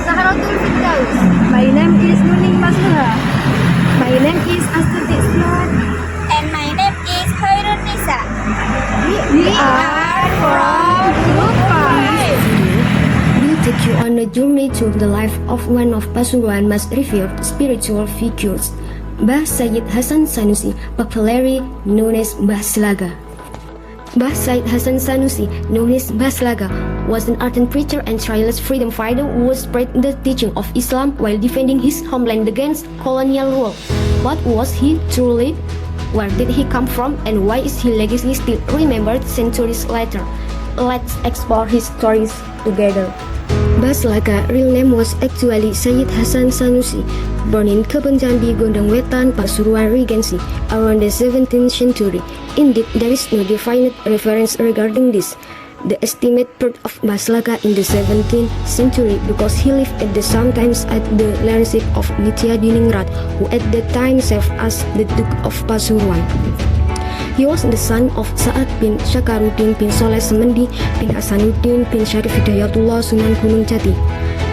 Zahratul Firdaus. My name is Nuning Masnuha. My name is Astuti Ismat. And my name is Khairun Nisa. We are from Group 5. We'll take you on a journey to the life of one of Pasuruan most revered spiritual figures, Mbah Sayyid Hasan Sanusi, popularly known as Mbah Slaga. Mbah Sayyid Hasan Sanusi, known as Mbah Slaga, was an ardent preacher and tireless freedom fighter who spread the teaching of Islam while defending his homeland against colonial rule. What was he truly? Where did he come from, and why is his legacy still remembered centuries later? Let's explore his stories together. Mbah Slaga real name was actually Sayyid Hasan Sanusi, born in Kebon Jambi, Gondang Wetan, Pasuruan Regency, around the 17th century. Indeed, there is no definite reference regarding this. The estimate birth of Mbah Slaga in the 17th century because he lived at the same times at the lordship of Nitya Diningrat, who at that time served as the Duke of Pasuruan. He was the son of Sa'ad bin Syakaruddin bin Soleh Semendi bin Hasanuddin bin Syarif Hidayatullah Sunan Gunung Jati.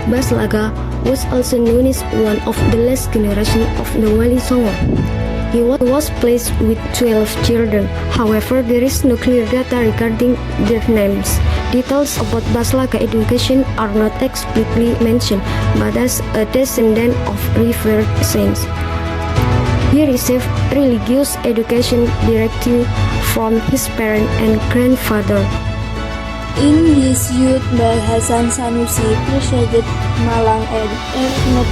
Mbah Slaga was also known as one of the last generation of the Wali Songo. He was placed with 12 children. However, there is no clear data regarding their names. Details about Mbah Slaga education are not explicitly mentioned, but as a descendant of revered saints, he received religious education directly from his parent and grandfather. In his youth, Mbah Hasan Sanusi presided Malang and earned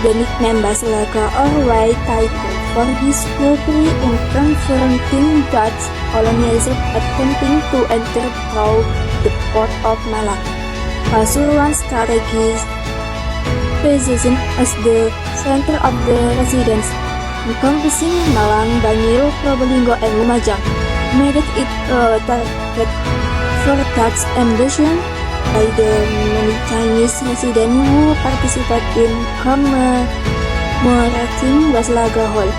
the nickname Mbah Slaga or White Tiger for his bravery in confronting Dutch colonizers attempting to enter through the port of Malang. Pasuruan's strategic position as the center of the residence, encompassing Malang, Bangil, Probolinggo, and Lumajang, made it a target for Dutch ambition by the many Chinese residents who participated in commemorating Mbah Slaga Hall,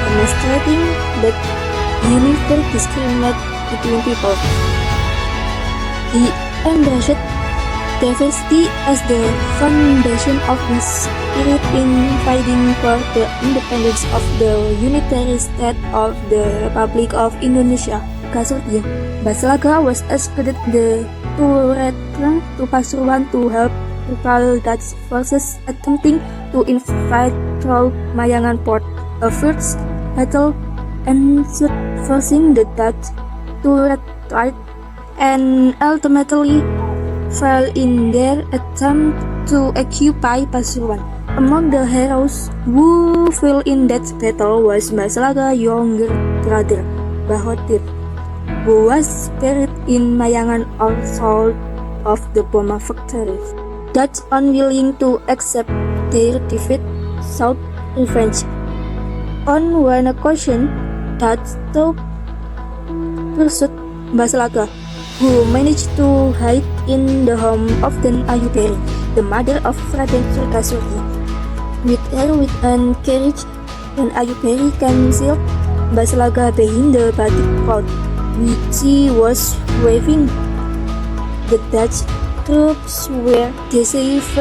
demonstrating that he never discriminated between people. He embraced diversity as the foundation of his spirit in fighting for the independence of the unitary state of the Republic of Indonesia. Kasusnya, Mbah Slaga was expected to return to Pasuruan to help repel Dutch forces attempting to infiltrate through Mayangan port. A first battle ensued, forcing the Dutch to retreat and ultimately fell in their attempt to occupy Pasuruan. Among the heroes who fell in that battle was Mbah Slaga's younger brother, Bahodir, who was buried in Mayangan or south of the Boma factory. Dutch, unwilling to accept their defeat, sought revenge. On one occasion, Dutch pursued Mbah Slaga, who managed to hide in the home of Den Ayuberi, the mother of Raden Surtasuri. With her wit and courage, Den Ayuberi concealed Mbah Slaga behind the batik cloth, which she was waving. The Dutch troops were deceived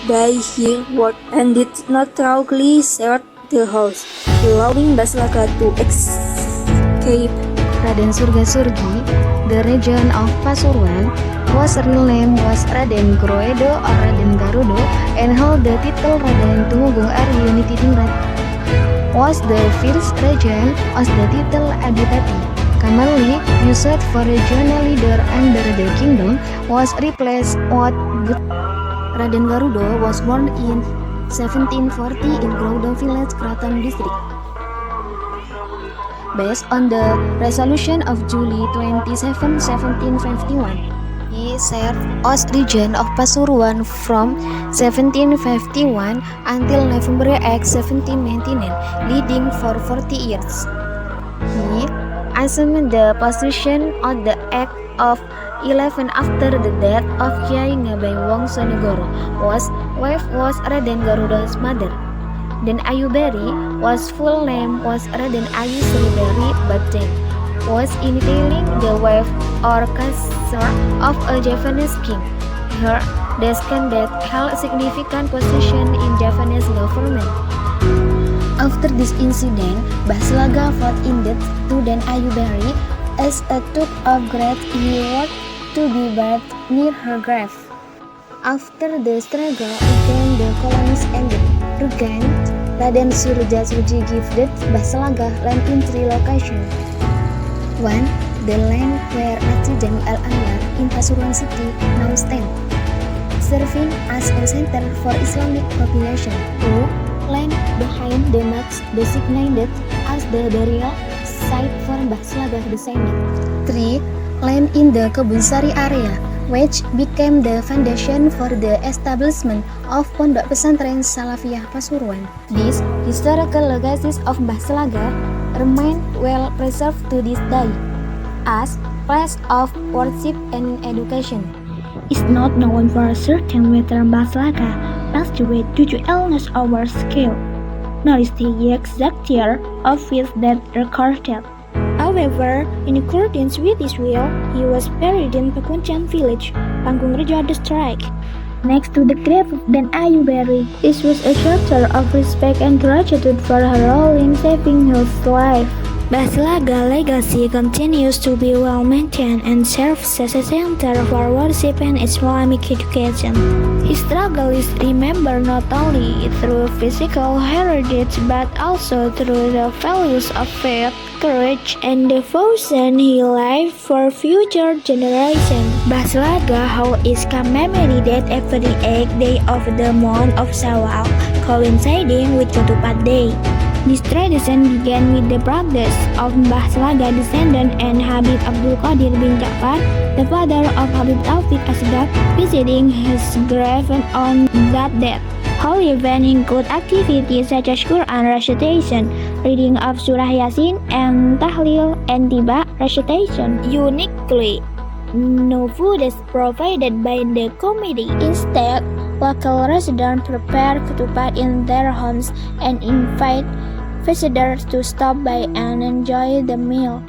by her word and did not thoroughly search the house, allowing Mbah Slaga to escape. Raden Surgasurgi, the regent of Pasuruan, whose real name was Raden Groedo or Raden Garudo, and held the title Raden Tumenggung Ari Nitidingrat, was the first regent of the title Adipati. Commonly used for regional leader under the kingdom, was replaced with Raden Garudo was born in 1740 in Groedo village, Kraton district. Based on the resolution of July 27, 1751, he served as regent of Pasuruan from 1751 until November 8, 1799, leading for 40 years. He assumed the position on the Act of 11 after the death of Kyai Ngabai Wongsonegoro, whose wife was Raden Garuda's mother. Den Ayuberi, whose full name was Raden Ayu Sriberi Bajeng, was initially the wife or consort of a Javanese king. Her descendant held significant position in Japanese government. After this incident, Mbah Slaga fought in death to Den Ayubari as a token of great reward to be buried near her grave. After the struggle against the colonies ended, Regent Raden Surjasuji gifted Mbah Slaga land in 3 locations. 1. The land where Masjid Jami Al-Anwar in Pasuruan city now stands, serving as a center for Islamic population. 2. Land behind the mosque designated as the burial site for Mbah Slaga descendants. 3. Land in the Kebunsari area, which became the foundation for the establishment of Pondok Pesantren Salafiyah Pasuruan. These historical legacies of Mbah Slaga remain well preserved to this day as place of worship and education. Is not known for certain whether Mbah Slaga passed away due to illness or skill, nor is the exact year of his death recorded. However, in accordance with his will, he was buried in Pakunchan village, Panggung Rejo district, next to the grave of Den Ayubari. This was a gesture of respect and gratitude for her role in saving his life. Mbah Slaga legacy continues to be well maintained and serves as a center for worship and Islamic education. His struggle is remembered not only through physical heritage but also through the values of faith, courage, and devotion he left for future generations. Mbah Slaga Hall is commemorated every 8th day of the month of Shawwal, coinciding with Ketupat Day. This tradition began with the practice of Mbah Slaga descendant and Habib Abdul Qadir bin Ja'far, the father of Habib Taufik Asgaf, visiting his grave on that date. Holy events include activities such as Quran recitation, reading of Surah Yasin, and Tahlil and Tiba recitation. Uniquely, no food is provided by the committee. Instead, local residents prepare ketupat in their homes and invite visitors to stop by and enjoy the meal.